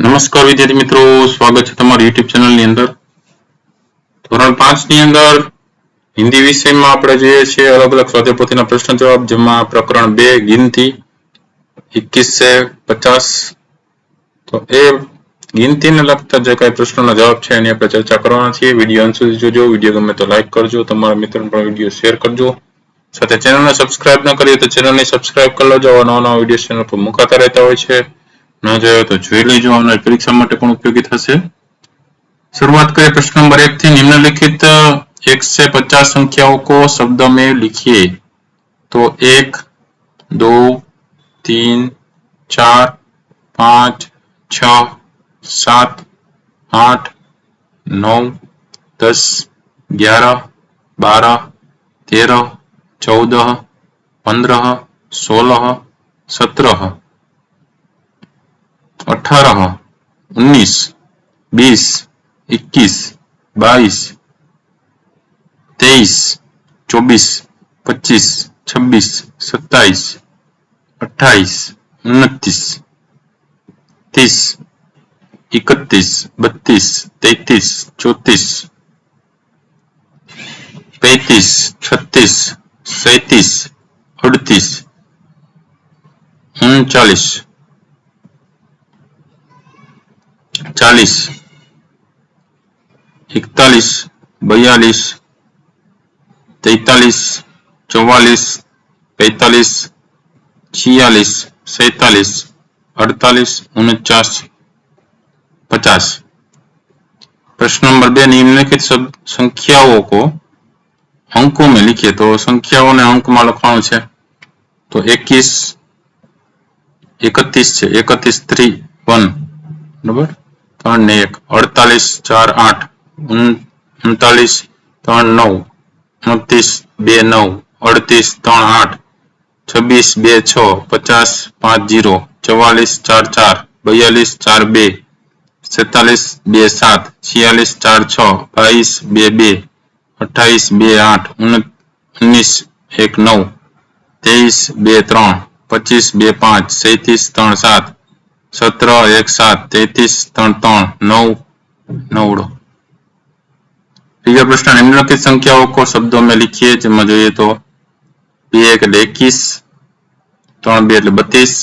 નમસ્કાર વિદ્યાર્થી મિત્રો, સ્વાગત છે તમારું YouTube ચેનલની અંદર. ધોરણ 5 ની અંદર હિન્દી વિષયમાં આપણે જોઈએ છીએ અલગ અલગ સ્વાધ્યાયપોથીના પ્રશ્ન જવાબ, જેમાં પ્રકરણ 2 ગિનતી 21 से 50. તો એ ગિનતીને લગતા જે કાંઈ પ્રશ્નોના જવાબ છે એની આપણે ચર્ચા કરવાના છીએ. વિડીયો અંત સુધી જોજો. વિડીયો ગમે તો લાઈક કરજો, તમારા મિત્રોને પણ વિડીયો શેર કરજો. સાથે ચેનલને સબસ્ક્રાઇબ ન કરીએ તો ચેનલને સબસ્ક્રાઇબ કરી લેજો. આવા નવા વિડીયો ચેનલ પર મુકાતા રહેતા હોય છે. ન જોયો તો જોઈ લેજો, આવનારી પરીક્ષા માટે પણ ઉપયોગી થશે. शुरुआत करें प्रश्न नंबर 1 थी. निम्नलिखित 1 से 50 संख्याओं को शब्दों में लिखिए. तो 1, 2, 3, 4, 5, 6, 7, 8, 9, 10, 11, 12, 13, 14, 15, 16, 17, 18, 19, 20, 21, 22, 23, 24, 25, 26, 27, 28, 29, 30, 31, 32, 33, 34, 35, 36, 37, 38, 39, 40, 41, 42, 43, 44, 45, 46, 47, 48, 49, 50. प्रश्न नंबर 2. निम्नलिखित संख्याओं को अंकों में लिखिए. तो संख्याओं ने अंक में लखवानुं छे. तो 21, 31 છે, 31 3 1 બરાબર, 3 ને 1, 48 4 8, 39 3 9, 29 2 9, 38 3 8, 26 2 6, 50 5 0, 44 4 4, 42 4 2, 47 2 7, 46 4 6, 22 2 2, 28 2 8, 19 1 9, 23 2 3, 25 2 5, 37 3 7, 17 1 7, 33 3 3, 9 9. तीसरा प्रश्न. निम्नलिखित संख्याओं को शब्दों में लिखिए. જેમાં જોઈએ તો 2 1 એટલે 21, 3 2 એટલે 32,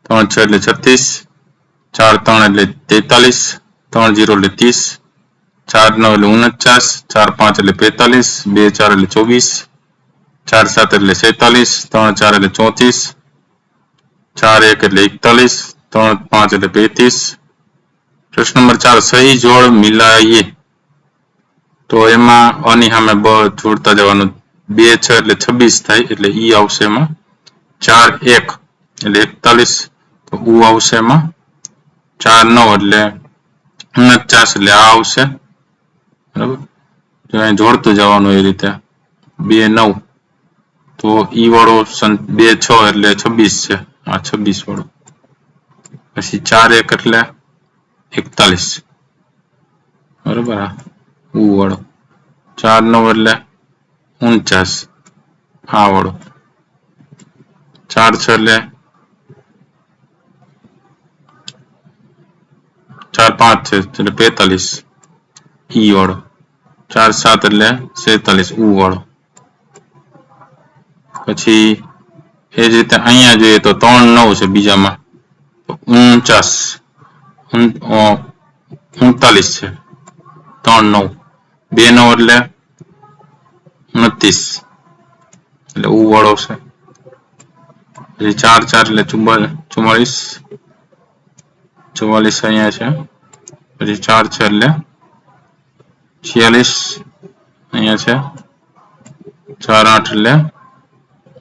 3 6 એટલે 36, 4 3 એટલે 43, 3 0 એટલે 30, 4 9 એટલે 49, 4 5 એટલે 45, 2 4 એટલે 24, 4 7 એટલે 47, 3 4 એટલે 34, 4 1 એટલે 41, 3 5 એટલે 35. પ્રશ્ન નંબર 4. સહી જોડ મિલાઈએ. તો એમાં અની સામે બ જોડતા જવાનું. 2 6 એટલે 26 થાય એટલે ઈ આવશે એમાં. 4 1 એટલે 41 તો ઉ આવશે એમાં. 4 9 એટલે 49 એટલે આ આવશે. બરાબર, જો અહીં જોડતું જવાનું એ રીતે. 2 9 તો ઈ વાળો 2 6 એટલે 26 છે, આ 26 વાળો. પછી 4 1 એટલે 41 બરાબર, આ ઉ વાળો. 4 9 એટલે 49 આ વાળો. 4 6 એટલે 4 5 છે એટલે 45 ઈ વાળો. 4 7 એટલે 47 ઉ વાળો. પછી એ જ રીતે અહીંયા જોઈએ તો 3 9 છે બીજામાં, 49 39 છે. 3 9 2 9 એટલે 29 એટલે ઉ વાળો છે. પછી 4 4 એટલે 44 44 અહીંયા છે. પછી 4 6 એટલે 46 અહીંયા છે. 4 8 એટલે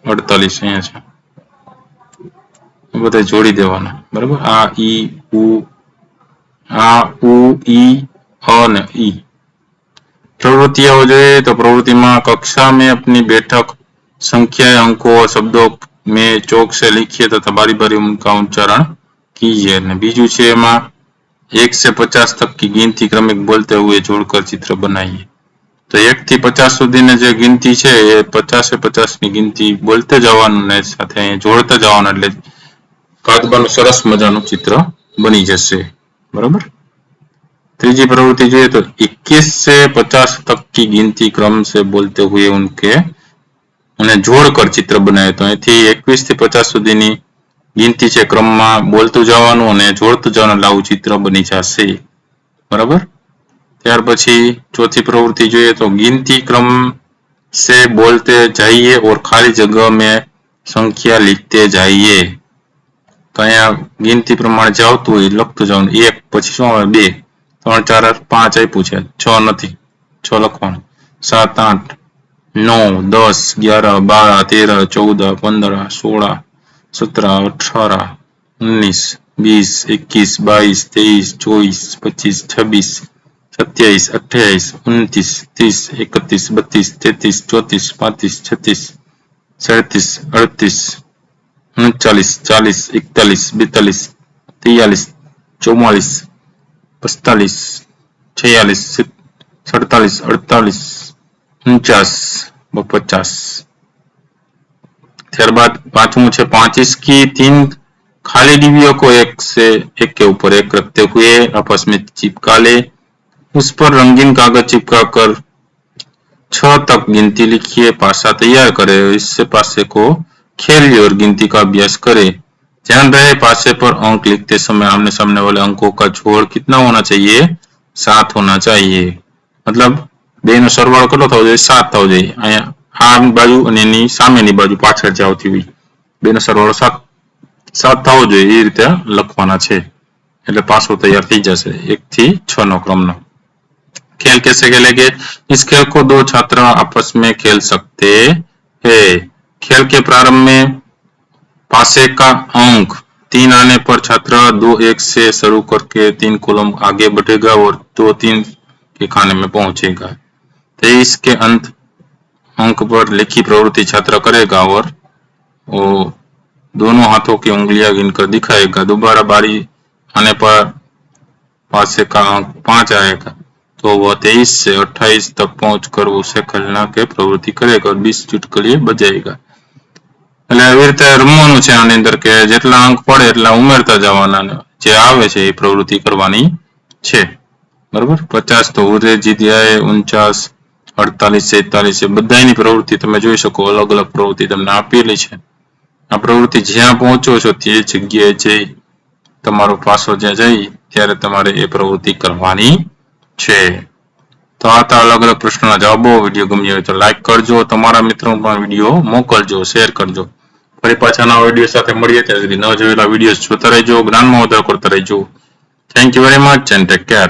48 અહીંયા છે. બધા જોડી દેવાના બરાબર. આ ઈ ઉ, આ ઉ ઈ અ ને ઈ. प्रवृत्तियां જોઈએ तो प्रवृत्ति में कक्षा में अपनी बैठक संख्या अंकों शब्दों में चौक से लिखिए तथा बारी बारी उनका उच्चारण कीजिए. ने बीजू છે એમાં 1 से 50 तक की गिनती क्रमिक बोलते हुए जोड़कर चित्र बनाइए. तो 1 થી 50 સુધીની જે ગિનતી છે એ 50 50 ની ગિનતી બોલતે જવાનું ને સાથે જોડતા જવાનું એટલે કાગબાનું સરસ મજાનું ચિત્ર બની જશે. बराबर। तीसरी प्रवृत्ति जो है तो 21 से 50 तक की गिनती क्रम से बोलते हुए उन्हें जोड़कर चित्र बनाए। तो અહીંથી 21 થી 50 સુધીની गिनती છે ક્રમમાં બોલતું જવાનું અને જોડતું જવાનું એટલે આવું ચિત્ર બની જશે બરાબર। ત્યાર પછી ચોથી પ્રવૃત્તિ જોઈએ તો गिनती क्रम से बोलते जाइए और खाली जगह में संख्या लिखते जाइए। तो અહીંયા गिनती प्रमाणे જાવતું હોય લખતું જવાનું 1 પછી શું આવે 2 3 4 5 આપ્યું છે 6 નથી 6 લખવાનું 7 8 9 10 11 12 13 14 15 16 17 18 19 20 21 22 23 24 25 26 27 28 29 30 31 32 33 34 35 36 37 38 39 40 41 42 43 44 45 46 47 48 49 50। ત્યારબાદ પાંચમું છે 25 की 3 खाली डिब्बियों को एक के ऊपर एक रखते हुए आपस में चिपका ले। उस पर रंगीन कागज चिपका कर 6 तक गिनती लिखिए। पासा तैयार करे। इससे पासे को खेलिए और गिनती का अभ्यास करे। ध्यान रहे पासे पर अंक लिखते समय आमने सामने वाले अंकों का जोड़ कितना होना चाहिए 7 होना चाहिए। मतलब बेनो सरवाळो કેટલો થવો જોઈએ 7 થવો જોઈએ। અહીંયા આ બાજુ અને એની સામેની બાજુ પાછળ જે આવતી હોય બેનો સરવાળો 7 થવો જોઈએ એ રીતે લખવાના છે એટલે પાસો તૈયાર થઈ જશે 1 થી 6 નો ક્રમનો। खेल कैसे खेलेंगे? इस खेल को 2 छात्र आपस में खेल सकते हैं। खेल के प्रारंभ में पासे का अंक 3 आने पर छात्र 2 1 से शुरू करके 3 कॉलम आगे बढ़ेगा और 2 3 के खाने में पहुंचेगा। 23 के अंक पर लिखी प्रवृत्ति छात्र करेगा और वो दोनों हाथों की उंगलियां गिनकर दिखाएगा। दोबारा बारी आने पर पासे का अंक 5 आएगा तो वह 23 से 28 तक पहुंचकर उसे खेलना के प्रवृत्ति करेगा और 20 चुटकुले बजाएगा। એટલે આવી રીતે રમવાનું છે આની અંદર કે જેટલા અંક પડે એટલા ઉમેરતા જવાના જે આવે છે એ પ્રવૃત્તિ કરવાની છે બરાબર। 50 તો ઉરે જીત્યાએ 49 48 47 એ બધાની પ્રવૃત્તિ તમે જોઈ શકો અલગ અલગ પ્રવૃત્તિ તમને આપેલી છે। આ પ્રવૃત્તિ જ્યાં પહોંચો છો તે જગ્યાએ જઈ તમારો પાસો જ્યાં જઈ ત્યારે તમારે એ પ્રવૃત્તિ કરવાની છે। તો આ હતા અલગ અલગ પ્રશ્નોના જવાબો। વિડીયો ગમ્યો હોય તો લાઈક કરજો, તમારા મિત્રોને પણ વિડીયો મોકલજો, શેર કરજો। ફરી પાછા નવા વિડીયો સાથે મળીએ ત્યાં સુધી ન જોયેલા વિડીયો જોતા રહેજો, જ્ઞાનમાં વધારો કરતા રહેજો। Thank you very much and take care.